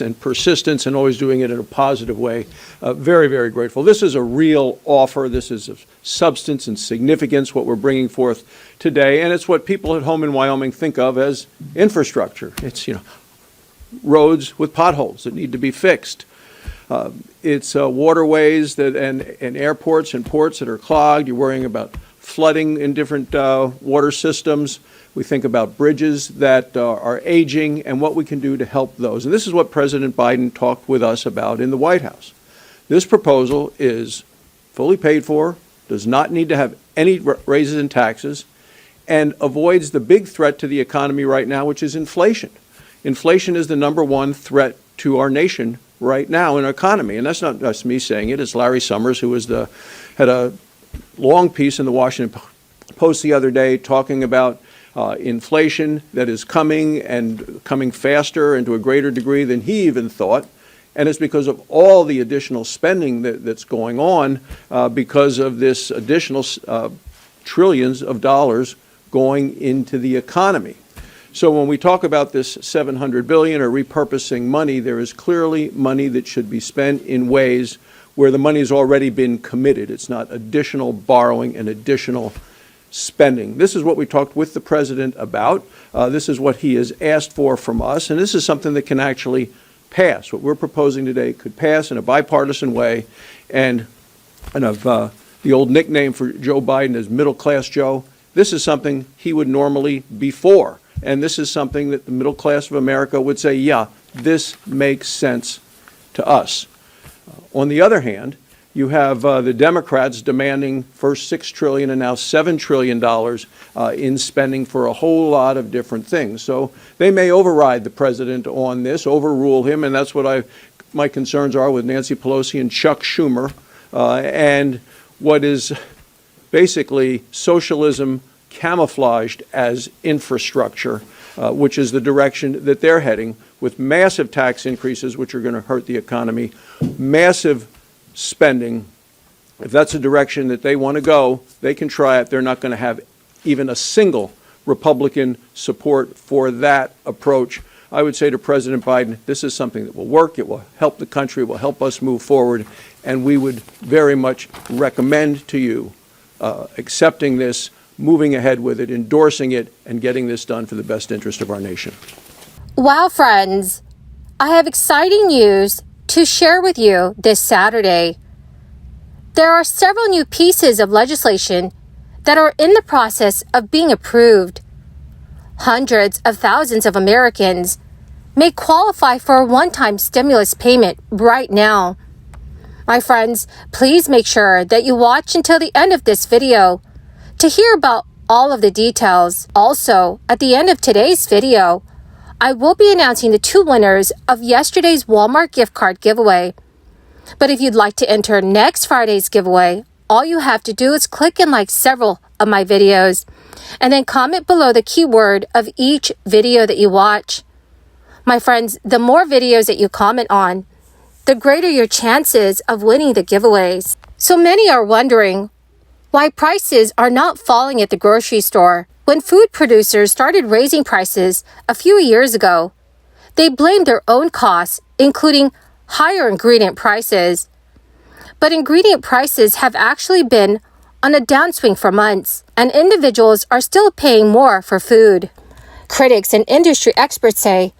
and persistence and always doing it in a positive way. Very, very grateful. This is a real offer. This is of substance and significance, what we're bringing forth today. And it's what people at home in Wyoming think of as infrastructure. It's, roads with potholes that need to be fixed. It's waterways and airports and ports that are clogged. You're worrying about flooding in different water systems. We think about bridges that are aging and what we can do to help those. And this is what President Biden talked with us about in the White House. This proposal is fully paid for, does not need to have any raises in taxes, and avoids the big threat to the economy right now, which is inflation. Inflation is the number one threat to our nation right now in our economy. And that's not just me saying it. It's Larry Summers, who had a long piece in the Washington Post the other day talking about inflation that is coming and coming faster and to a greater degree than he even thought. And it's because of all the additional spending that's going on because of this additional trillions of dollars going into the economy. So when we talk about this $700 billion or repurposing money, there is clearly money that should be spent in ways where the money has already been committed. It's not additional borrowing and additional spending. This is what we talked with the president about. This is what he has asked for from us, and this is something that can actually pass. What we're proposing today could pass in a bipartisan way, and of the old nickname for Joe Biden is Middle Class Joe. This is something he would normally be for, and this is something that the middle class of America would say, yeah, this makes sense to us. On the other hand, you have the Democrats demanding first $6 trillion and now $7 trillion in spending for a whole lot of different things. So they may override the president on this, overrule him, and that's what my concerns are with Nancy Pelosi and Chuck Schumer, and what is basically socialism camouflaged as infrastructure, which is the direction that they're heading, with massive tax increases, which are going to hurt the economy, massive spending. If that's a direction that they want to go, they can try it. They're not going to have even a single Republican support for that approach. I would say to President Biden, this is something that will work. It will help the country. It will help us move forward. And we would very much recommend to you accepting this, moving ahead with it, endorsing it, and getting this done for the best interest of our nation. Wow, friends, I have exciting news to share with you this Saturday. There are several new pieces of legislation that are in the process of being approved. Hundreds of thousands of Americans may qualify for a one-time stimulus payment right now. My friends, please make sure that you watch until the end of this video to hear about all of the details. Also, at the end of today's video, I will be announcing the two winners of yesterday's Walmart gift card giveaway. But if you'd like to enter next Friday's giveaway, all you have to do is click and like several of my videos, and then comment below the keyword of each video that you watch. My friends, the more videos that you comment on, the greater your chances of winning the giveaways. So many are wondering why prices are not falling at the grocery store. When food producers started raising prices a few years ago, they blamed their own costs, including higher ingredient prices. But ingredient prices have actually been on a downswing for months, and individuals are still paying more for food. Critics and industry experts say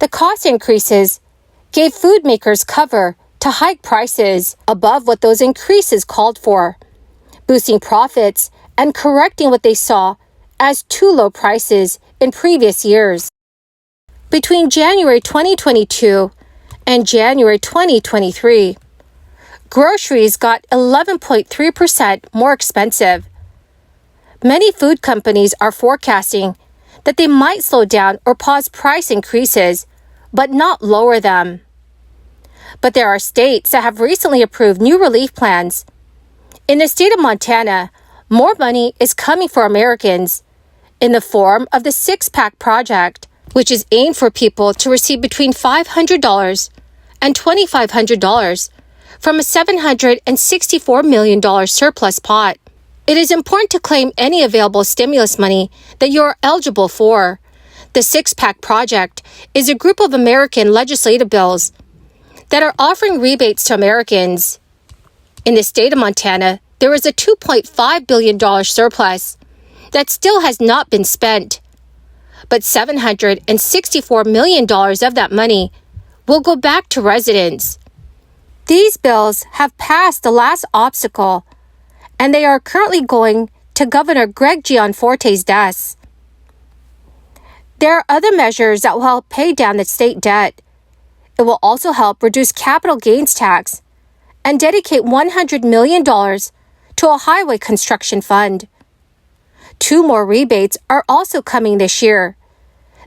the cost increases gave food makers cover to hike prices above what those increases called for, boosting profits and correcting what they saw as too low prices in previous years. Between January 2022 and January 2023, groceries got 11.3% more expensive. Many food companies are forecasting that they might slow down or pause price increases, but not lower them. But there are states that have recently approved new relief plans. In the state of Montana, more money is coming for Americans in the form of the Six-Pack Project, which is aimed for people to receive between $500 and $2,500 from a $764 million surplus pot. It is important to claim any available stimulus money that you are eligible for. The Six Pack Project is a group of American legislative bills that are offering rebates to Americans. In the state of Montana, there is a $2.5 billion surplus that still has not been spent, but $764 million of that money will go back to residents. These bills have passed the last obstacle, and they are currently going to Governor Greg Gianforte's desk. There are other measures that will help pay down the state debt. It will also help reduce capital gains tax and dedicate $100 million to a highway construction fund. 2 more rebates are also coming this year.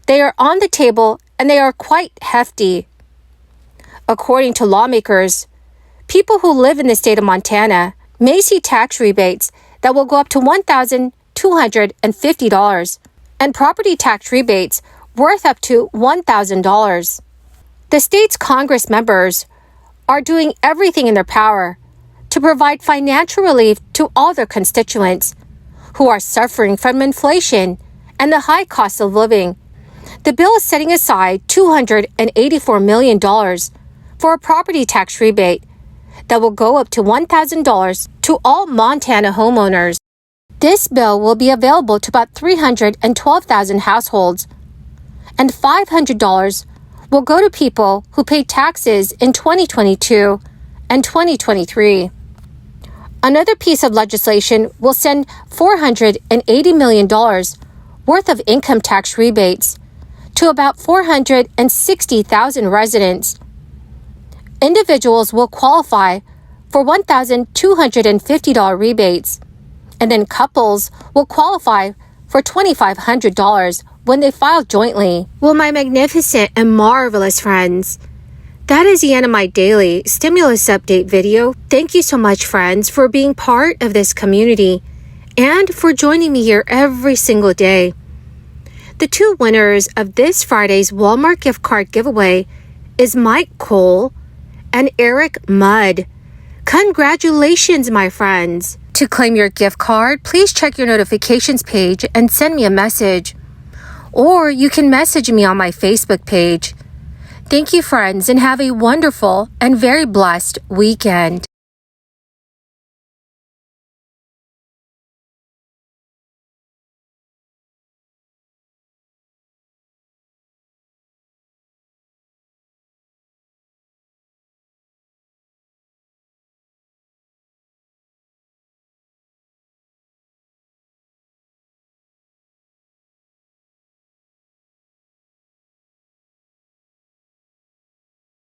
They are on the table and they are quite hefty. According to lawmakers, people who live in the state of Montana may see tax rebates that will go up to $1,250 and property tax rebates worth up to $1,000. The state's Congress members are doing everything in their power to provide financial relief to all their constituents who are suffering from inflation and the high cost of living. The bill is setting aside $284 million for a property tax rebate that will go up to $1,000 to all Montana homeowners. This bill will be available to about 312,000 households, and $500 will go to people who paid taxes in 2022 and 2023. Another piece of legislation will send $480 million worth of income tax rebates to about 460,000 residents. Individuals will qualify for $1,250 rebates, and then couples will qualify for $2,500 when they file jointly. Well, my magnificent and marvelous friends, that is the end of my daily stimulus update video. Thank you so much, friends, for being part of this community and for joining me here every single day. The 2 winners of this Friday's Walmart gift card giveaway is Mike Cole and Eric Mudd. Congratulations, my friends. To claim your gift card, please check your notifications page and send me a message. Or you can message me on my Facebook page. Thank you, friends, and have a wonderful and very blessed weekend.